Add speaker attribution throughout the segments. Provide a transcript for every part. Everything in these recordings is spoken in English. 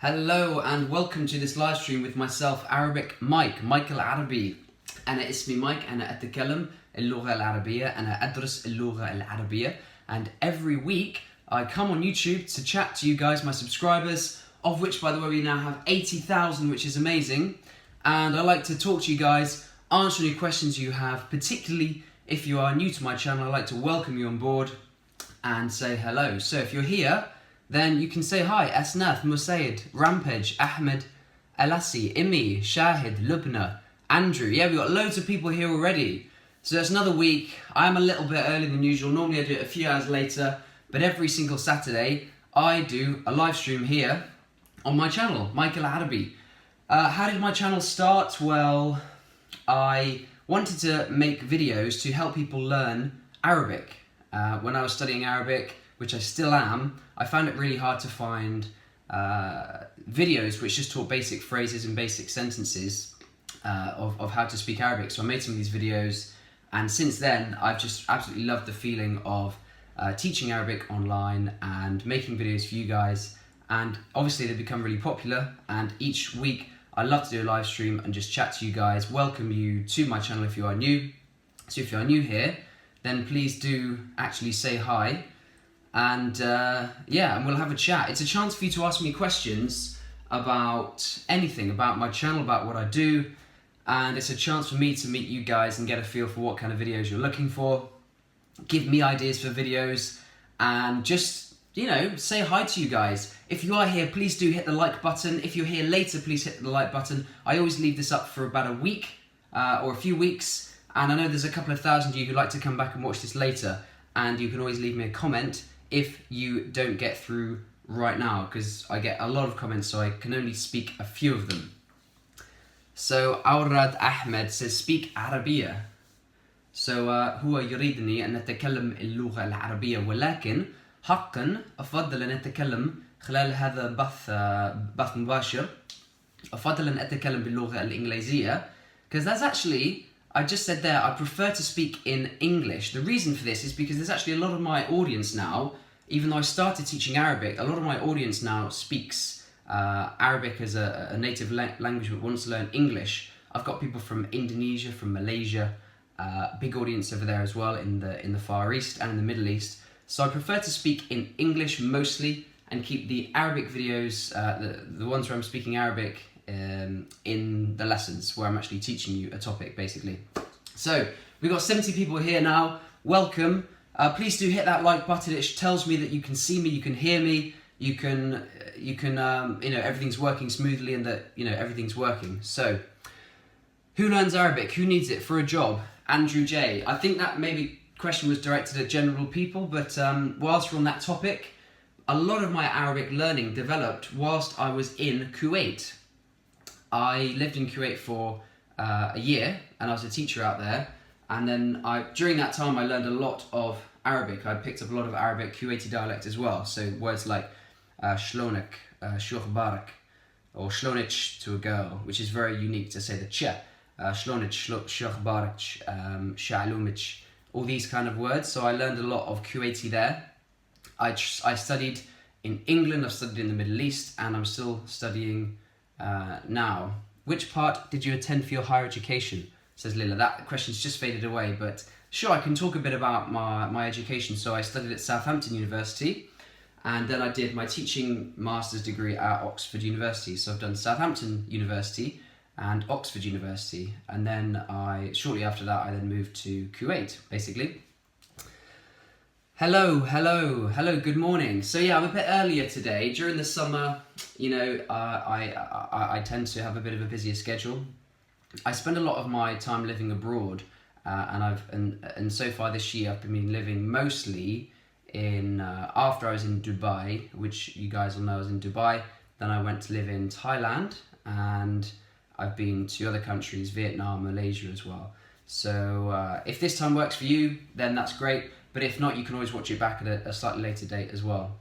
Speaker 1: Hello and welcome to this live stream with myself Arabic Mike العربي. أنا اسمي مايك. أنا أتكلم اللغة العربية. أنا أدرس اللغة العربية. And every week I come on YouTube to chat to you guys, my subscribers, of which by the way we now have 80,000, which is amazing. And I like to talk to you guys, answer any questions you have, particularly if you are new to my channel. I like to welcome you on board and say hello. So if you're here, then you can say hi. Asnath, Musaid, Rampage, Ahmed, Alassi, Imi, Shahid, Lubna, Andrew. Yeah, we've got loads of people here already. So that's another week. I'm a little bit earlier than usual. Normally I do it a few hours later, but every single Saturday I do a live stream here on my channel, Michael Arabi. How did my channel start? Well, I wanted to make videos to help people learn Arabic. When I was studying Arabic, which I still am, I found it really hard to find videos which just taught basic phrases and basic sentences of how to speak Arabic. So I made some of these videos, and since then I've just absolutely loved the feeling of teaching Arabic online and making videos for you guys. And obviously they've become really popular, and each week I love to do a live stream and just chat to you guys, welcome you to my channel if you are new. So if you are new here, then please do actually say hi. And yeah, and we'll have a chat. It's a chance for you to ask me questions about anything, about my channel, about what I do, and it's a chance for me to meet you guys and get a feel for what kind of videos you're looking for, give me ideas for videos, and just, you know, say hi to you guys. If you are here, please do hit the like button. If you're here later, please hit the like button. I always leave this up for about a week or a few weeks, and I know there's a couple of thousand of you who like to come back and watch this later, and you can always leave me a comment if you don't get through right now, because I get a lot of comments, so I can only speak a few of them. So Aurad Ahmed says speak عربية. So هو يريدني أن أتكلم اللغة العربية، ولكن حقا أفضل أن أتكلم خلال هذا بث مباشر. أفضل أن أتكلم باللغة الإنجليزية, because that's actually, I just said there, I prefer to speak in English. The reason for this is because there's actually a lot of my audience now, even though I started teaching Arabic, a lot of my audience now speaks Arabic as a native language but wants to learn English. I've got people from Indonesia, from Malaysia, big audience over there as well in the Far East and in the Middle East. So I prefer to speak in English mostly and keep the Arabic videos, the ones where I'm speaking Arabic, in the lessons where I'm actually teaching you a topic, basically. So we've got 70 people here now. Welcome. Please do hit that like button. It tells me that you can see me, you can hear me, you can you know, everything's working smoothly and that, you know, everything's working. So who learns Arabic? Who needs it for a job? Andrew J. I think that maybe question was directed at general people, but whilst we're on that topic, a lot of my Arabic learning developed whilst I was in Kuwait. I lived in Kuwait for a year, and I was a teacher out there. And then during that time, I learned a lot of Arabic. I picked up a lot of Arabic Kuwaiti dialect as well. So words like shlonek, shukhbarak, or shlonich to a girl, which is very unique to say the ch. Shlonich, shukhbarak, sha'lumich, all these kind of words. So I learned a lot of Kuwaiti there. I studied in England, I've studied in the Middle East, and I'm still studying now. Which part did you attend for your higher education? Says Lila. That question's just faded away, but sure, I can talk a bit about my education. So I studied at Southampton University, and then I did my teaching master's degree at Oxford University. So I've done Southampton University and Oxford University, and then shortly after that I then moved to Kuwait, basically. Hello, good morning. So yeah, I'm a bit earlier today. During the summer, you know, I tend to have a bit of a busier schedule. I spend a lot of my time living abroad, and so far this year I've been living mostly in, after I was in Dubai, which you guys will know I was in Dubai, then I went to live in Thailand, and I've been to other countries, Vietnam, Malaysia as well. So if this time works for you, then that's great. But if not, you can always watch it back at a slightly later date as well.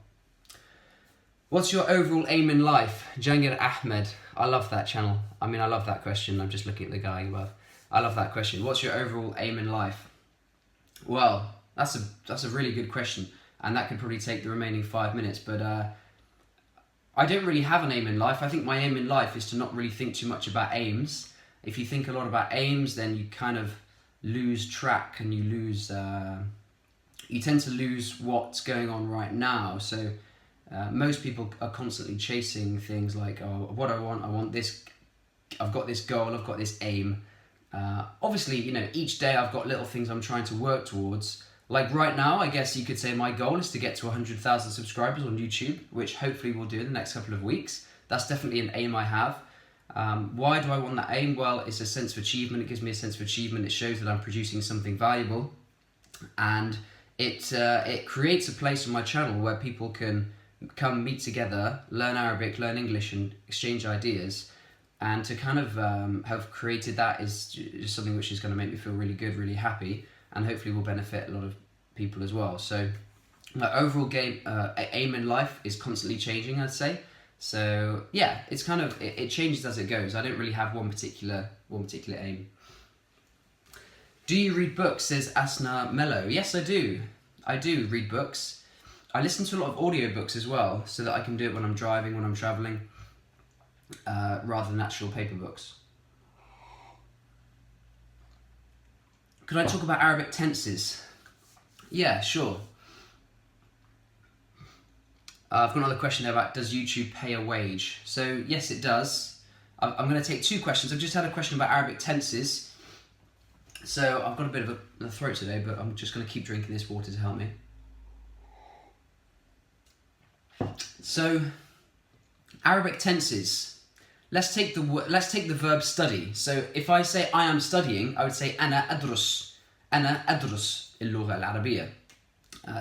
Speaker 1: What's your overall aim in life? Jangir Ahmed. I love that channel. I mean, I love that question. I'm just looking at the guy above. I love that question. What's your overall aim in life? Well, that's a really good question. And that could probably take the remaining 5 minutes. But I don't really have an aim in life. I think my aim in life is to not really think too much about aims. If you think a lot about aims, then you kind of lose track and you tend to lose what's going on right now. So most people are constantly chasing things like, oh, what I want this, I've got this goal, I've got this aim. Obviously, you know, each day I've got little things I'm trying to work towards. Like right now, I guess you could say my goal is to get to 100,000 subscribers on YouTube, which hopefully we'll do in the next couple of weeks. That's definitely an aim I have. Why do I want that aim? Well, it's a sense of achievement. It gives me a sense of achievement. It shows that I'm producing something valuable. And it creates a place on my channel where people can come meet together, learn Arabic, learn English, and exchange ideas. And to kind of have created that is just something which is going to make me feel really good, really happy, and hopefully will benefit a lot of people as well. So my overall aim in life is constantly changing, I'd say. So yeah, it's kind of, it changes as it goes. I don't really have one particular aim. Do you read books, says Asna Mello? Yes, I do. I do read books. I listen to a lot of audiobooks as well, so that I can do it when I'm driving, when I'm traveling, rather than actual paper books. Could I talk about Arabic tenses? Yeah, sure. I've got another question there about, does YouTube pay a wage? So yes, it does. I'm going to take two questions. I've just had a question about Arabic tenses. So I've got a bit of a throat today, but I'm just going to keep drinking this water to help me. So Arabic tenses. Let's take the verb study. So if I say I am studying, I would say أنا أدرس. أنا أدرس اللغة العربية.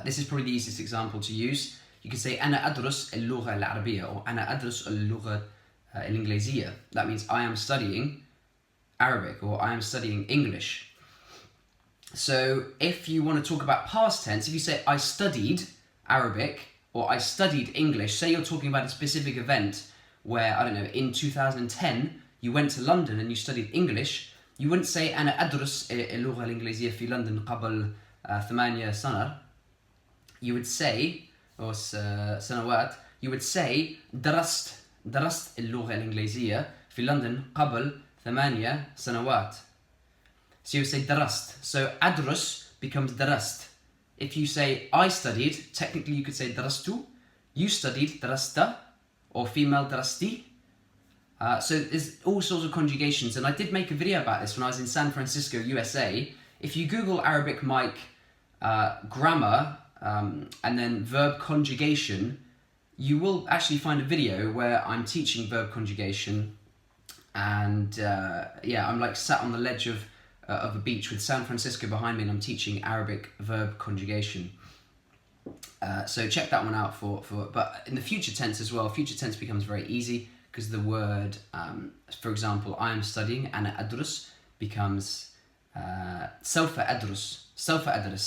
Speaker 1: This is probably the easiest example to use. You can say أنا أدرس اللغة العربية or أنا أدرس اللغة الإنجليزية. That means I am studying Arabic or I am studying English. So if you want to talk about past tense, if you say I studied Arabic or I studied English, say you're talking about a specific event where, I don't know, in 2010 you went to London and you studied English, you wouldn't say أنا أدرس اللغة الإنجليزية في لندن قبل 8 سنة. You would say, or سنوات, you would say درست اللغة الإنجليزية في لندن قبل 8 سنوات. So you would say درست. So أدرس becomes درست. If you say I studied, technically you could say درست. You studied درست, or female درستي. So there's all sorts of conjugations, and I did make a video about this when I was in San Francisco, USA. If you Google Arabic Mike grammar and then verb conjugation, you will actually find a video where I'm teaching verb conjugation, and yeah, I'm like sat on the ledge of a beach with San Francisco behind me, and I'm teaching Arabic verb conjugation. So check that one out but in the future tense as well, future tense becomes very easy because the word, for example, I am studying, أنا أدرس, becomes سوف أدرس. سوف أدرس.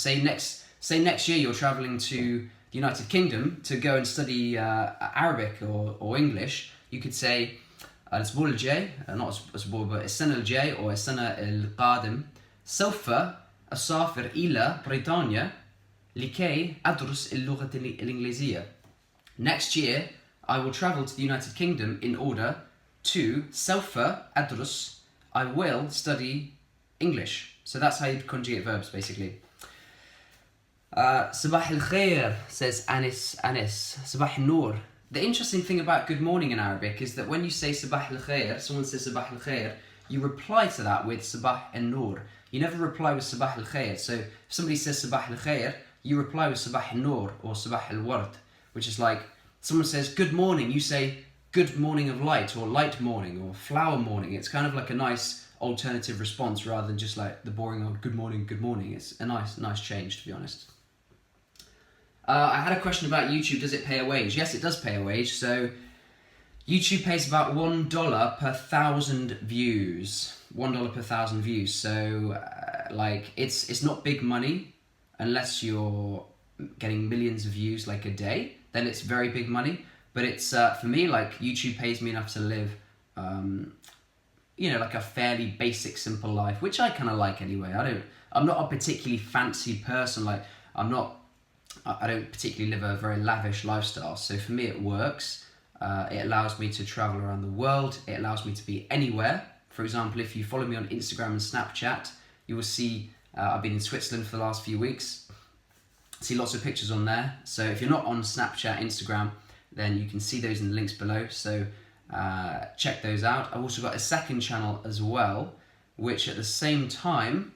Speaker 1: Say next year you're traveling to the United Kingdom to go and study Arabic or English. You could say الأسبوع الجاي, not الأسبوع but السنة الجاي or السنة القادم سوف أسافر إلى بريطانيا لكي أدرس اللغة الإنجليزية. Next year I will travel to the United Kingdom in order to سوف أدرس, I will study English. So that's how you conjugate verbs basically. صباح الخير, says Anis. صباح النور. The interesting thing about good morning in Arabic is that when you say صباح الخير, someone says صباح الخير, you reply to that with صباح النور. You never reply with صباح الخير. So if somebody says صباح الخير, you reply with صباح النور or صباح الورد, which is like, someone says good morning, you say good morning of light or light morning or flower morning. It's kind of like a nice alternative response rather than just like the boring old good morning, good morning. It's a nice change, to be honest. I had a question about YouTube. Does it pay a wage? Yes, it does pay a wage. So YouTube pays about $1 per 1,000 views. $1 per 1,000 views. So like it's not big money unless you're getting millions of views like a day. Then it's very big money. But it's for me, like YouTube pays me enough to live, you know, like a fairly basic, simple life, which I kind of like anyway. I'm not a particularly fancy person. Like I don't particularly live a very lavish lifestyle. So for me, it works. It allows me to travel around the world. It allows me to be anywhere. For example, if you follow me on Instagram and Snapchat, you will see I've been in Switzerland for the last few weeks. See lots of pictures on there. So if you're not on Snapchat, Instagram, then you can see those in the links below. So check those out. I've also got a second channel as well, which at the same time,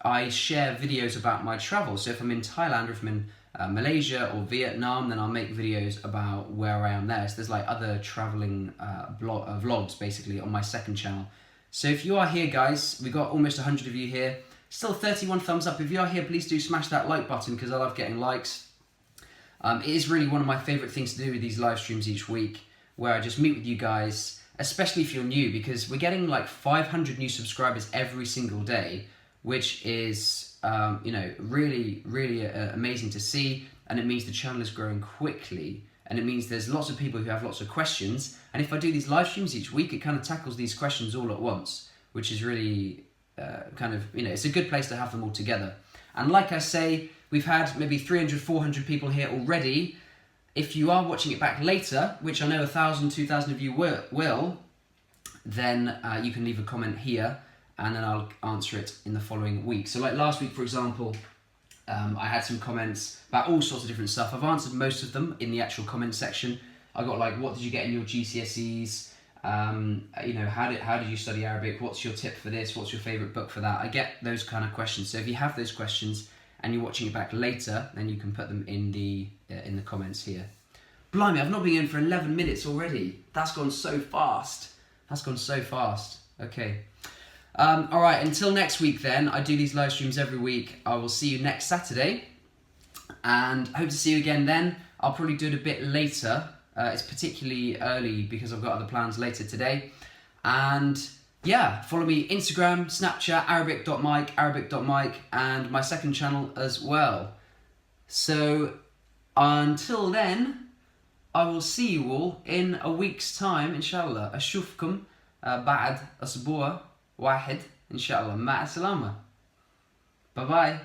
Speaker 1: I share videos about my travel. So if I'm in Thailand or if I'm in Malaysia or Vietnam, then I'll make videos about where I am there. So there's like other traveling vlogs basically on my second channel. So if you are here, guys, we got almost 100 of you here. Still 31 thumbs up. If you are here, please do smash that like button because I love getting likes. It is really one of my favorite things to do with these live streams each week, where I just meet with you guys, especially if you're new, because we're getting like 500 new subscribers every single day, which is, you know, really, really amazing to see. And it means the channel is growing quickly. And it means there's lots of people who have lots of questions. And if I do these live streams each week, it kind of tackles these questions all at once, which is really kind of, you know, it's a good place to have them all together. And like I say, we've had maybe 300, 400 people here already. If you are watching it back later, which I know 1,000, 2,000 of you will, then you can leave a comment here and then I'll answer it in the following week. So like last week, for example, I had some comments about all sorts of different stuff. I've answered most of them in the actual comment section. I got like, what did you get in your GCSEs? You know, how did you study Arabic? What's your tip for this? What's your favorite book for that? I get those kind of questions. So if you have those questions and you're watching it back later, then you can put them in the comments here. Blimey, I've not been in for 11 minutes already. That's gone so fast. That's gone so fast. Okay. All right, until next week then. I do these live streams every week. I will see you next Saturday and hope to see you again then. I'll probably do it a bit later. It's particularly early because I've got other plans later today. And yeah, follow me Instagram, Snapchat, arabic.mike, and my second channel as well. So until then, I will see you all in a week's time, inshallah. أشوفكم بعد أسبوع واحد إن شاء الله. مع السلامة. Bye bye.